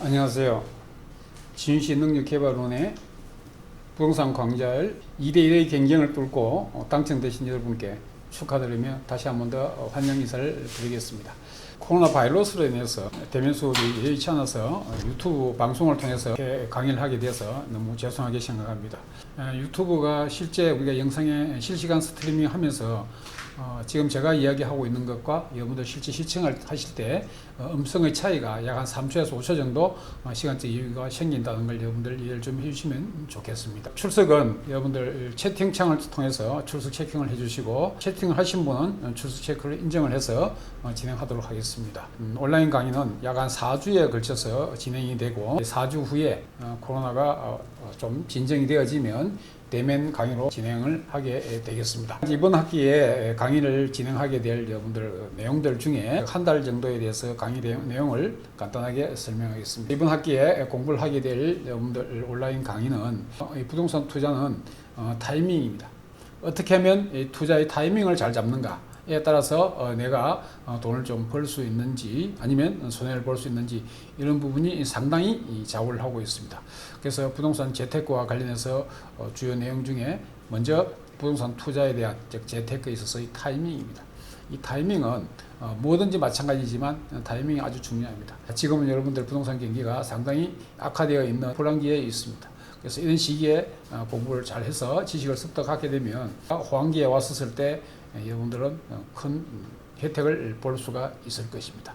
안녕하세요. 지윤시 능력개발원의 부동산 광자를 2대1의 경쟁을 뚫고 당첨되신 여러분께 축하드리며 다시 한 번 더 환영 인사를 드리겠습니다. 코로나 바이러스로 인해서 대면 수업이 여의치 않아서 유튜브 방송을 통해서 이렇게 강의를 하게 돼서 너무 죄송하게 생각합니다. 유튜브가 실제 우리가 영상에 실시간 스트리밍 하면서 지금 제가 이야기하고 있는 것과 여러분들 실제 시청을 하실 때 음성의 차이가 약 한 3초에서 5초 정도 시간적 여유가 생긴다는 걸 여러분들 이해를 좀 해주시면 좋겠습니다. 출석은 여러분들 채팅창을 통해서 출석 체킹을 해주시고, 채팅을 하신 분은 출석 체크를 인정을 해서 진행하도록 하겠습니다. 온라인 강의는 약 한 4주에 걸쳐서 진행이 되고, 4주 후에 코로나가 좀 진정이 되어지면 대면 강의로 진행을 하게 되겠습니다. 이번 학기에 강의를 진행하게 될 여러분들 내용들 중에 한 달 정도에 대해서 강의 내용을 간단하게 설명하겠습니다. 이번 학기에 공부를 하게 될 여러분들 온라인 강의는 이 부동산 투자는 타이밍입니다. 어떻게 하면 이 투자의 타이밍을 잘 잡는가에 따라서 내가 돈을 좀 벌 수 있는지 아니면 손해를 볼 수 있는지 이런 부분이 상당히 좌우를 하고 있습니다. 그래서 부동산 재테크와 관련해서 주요 내용 중에 먼저 부동산 투자에 대한 즉 재테크에 있어서 이 타이밍입니다. 이 타이밍은 뭐든지 마찬가지지만 타이밍이 아주 중요합니다. 지금은 여러분들 부동산 경기가 상당히 악화되어 있는 불황기에 있습니다. 그래서 이런 시기에 공부를 잘 해서 지식을 습득하게 되면 호황기에 왔었을 때 여러분들은 큰 혜택을 볼 수가 있을 것입니다.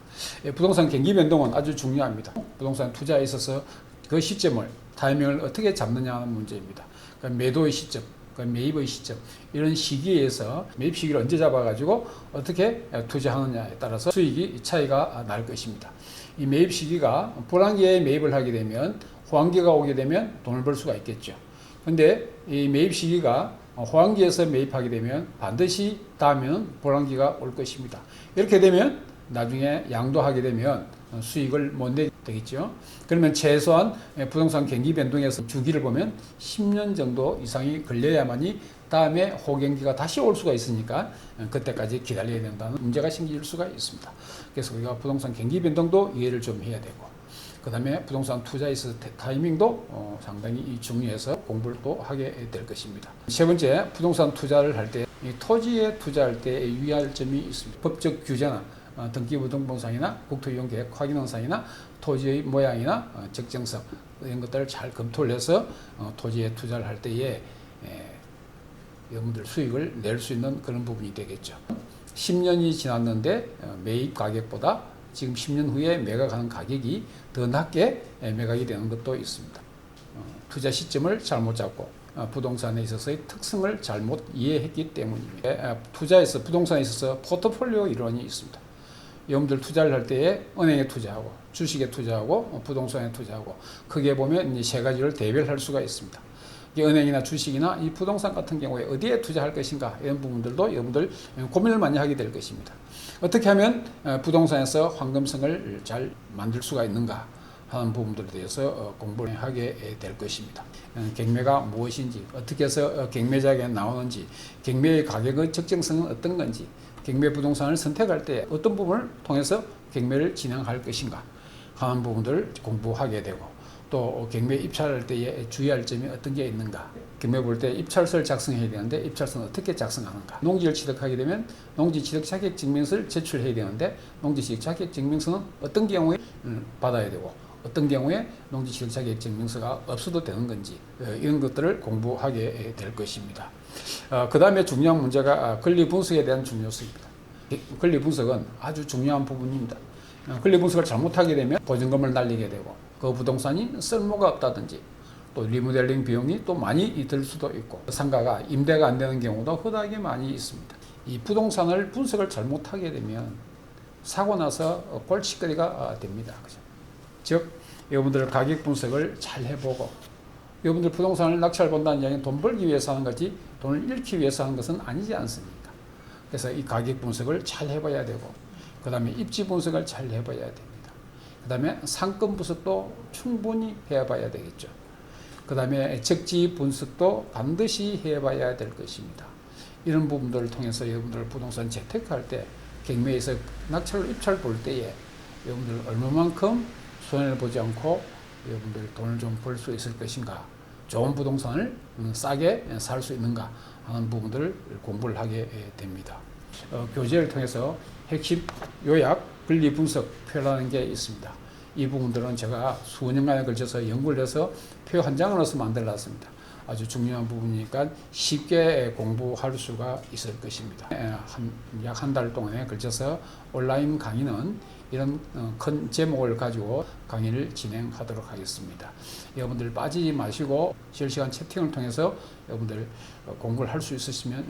부동산 경기 변동은 아주 중요합니다. 부동산 투자에 있어서 그 시점을 타이밍을 어떻게 잡느냐는 문제입니다. 그러니까 매도의 시점, 그러니까 매입의 시점, 이런 시기에서 매입 시기를 언제 잡아가지고 어떻게 투자하느냐에 따라서 수익이 차이가 날 것입니다. 이 매입 시기가 불황기에 매입을 하게 되면 호황기가 오게 되면 돈을 벌 수가 있겠죠. 근데 이 매입 시기가 호황기에서 매입하게 되면 반드시 다음에는 불황기가 올 것입니다. 이렇게 되면 나중에 양도하게 되면 수익을 못 내게 되겠죠. 그러면 최소한 부동산 경기 변동에서 주기를 보면 10년 정도 이상이 걸려야만이 다음에 호경기가 다시 올 수가 있으니까 그때까지 기다려야 된다는 문제가 생길 수가 있습니다. 그래서 우리가 부동산 경기 변동도 이해를 좀 해야 되고, 그 다음에 부동산 투자에 있어서 타이밍도 상당히 중요해서 공부를 또 하게 될 것입니다. 세 번째, 부동산 투자를 할 때 토지에 투자할 때 유의할 점이 있습니다. 법적 규제나 등기부등본상이나 국토이용계획 확인원상이나 토지의 모양이나 적정성 이런 것들을 잘 검토를 해서 토지에 투자를 할 때에 여러분들 수익을 낼 수 있는 그런 부분이 되겠죠. 10년이 지났는데 매입 가격보다 지금 10년 후에 매각하는 가격이 더 낮게 매각이 되는 것도 있습니다. 투자 시점을 잘못 잡고 부동산에 있어서의 특성을 잘못 이해했기 때문입니다. 투자에서 부동산에 있어서 포트폴리오 이론이 있습니다. 여러분들 투자를 할 때에 은행에 투자하고 주식에 투자하고 부동산에 투자하고 크게 보면 이 세 가지를 대별할 수가 있습니다. 은행이나 주식이나 이 부동산 같은 경우에 어디에 투자할 것인가 이런 부분들도 여러분들 고민을 많이 하게 될 것입니다. 어떻게 하면 부동산에서 황금성을 잘 만들 수가 있는가 하는 부분들에 대해서 공부를 하게 될 것입니다. 경매가 무엇인지, 어떻게 해서 경매장에 나오는지, 경매의 가격의 적정성은 어떤 건지, 경매 부동산을 선택할 때 어떤 부분을 통해서 경매를 진행할 것인가 하는 부분들을 공부하게 되고, 또 경매 입찰할 때에 주의할 점이 어떤 게 있는가, 경매 볼 때 입찰서를 작성해야 되는데 입찰서는 어떻게 작성하는가, 농지를 취득하게 되면 농지 취득 자격 증명서를 제출해야 되는데 농지 취득 자격 증명서는 어떤 경우에 받아야 되고 어떤 경우에 농지 취득 자격 증명서가 없어도 되는 건지 이런 것들을 공부하게 될 것입니다. 그 다음에 중요한 문제가 권리 분석에 대한 중요성입니다. 권리 분석은 아주 중요한 부분입니다. 권리 분석을 잘못하게 되면 보증금을 날리게 되고 그 부동산이 쓸모가 없다든지 또 리모델링 비용이 또 많이 들 수도 있고 상가가 임대가 안 되는 경우도 허다하게 많이 있습니다. 이 부동산을 분석을 잘못하게 되면 사고 나서 골칫거리가 됩니다. 그죠? 즉 여러분들 가격 분석을 잘 해보고, 여러분들 부동산을 낙찰 본다는 이야기는 돈 벌기 위해서 하는 거지 돈을 잃기 위해서 하는 것은 아니지 않습니까? 그래서 이 가격 분석을 잘 해봐야 되고, 그 다음에 입지 분석을 잘 해봐야 됩니다. 그 다음에 상권 분석도 충분히 해봐야 되겠죠. 그 다음에 적지 분석도 반드시 해봐야 될 것입니다. 이런 부분들을 통해서 여러분들 부동산 재테크할 때 경매에서 낙찰 입찰 볼 때에 여러분들 얼마만큼 손해를 보지 않고 여러분들 돈을 좀 벌 수 있을 것인가, 좋은 부동산을 싸게 살 수 있는가 하는 부분들을 공부를 하게 됩니다. 교재를 통해서 핵심 요약, 분리 분석, 표라는 게 있습니다. 이 부분들은 제가 수년간에 걸쳐서 연구를 해서 표 한 장으로서 만들어놨습니다. 아주 중요한 부분이니까 쉽게 공부할 수가 있을 것입니다. 약 한 달 동안에 걸쳐서 온라인 강의는 이런 큰 제목을 가지고 강의를 진행하도록 하겠습니다. 여러분들 빠지지 마시고 실시간 채팅을 통해서 여러분들 공부를 할 수 있으시면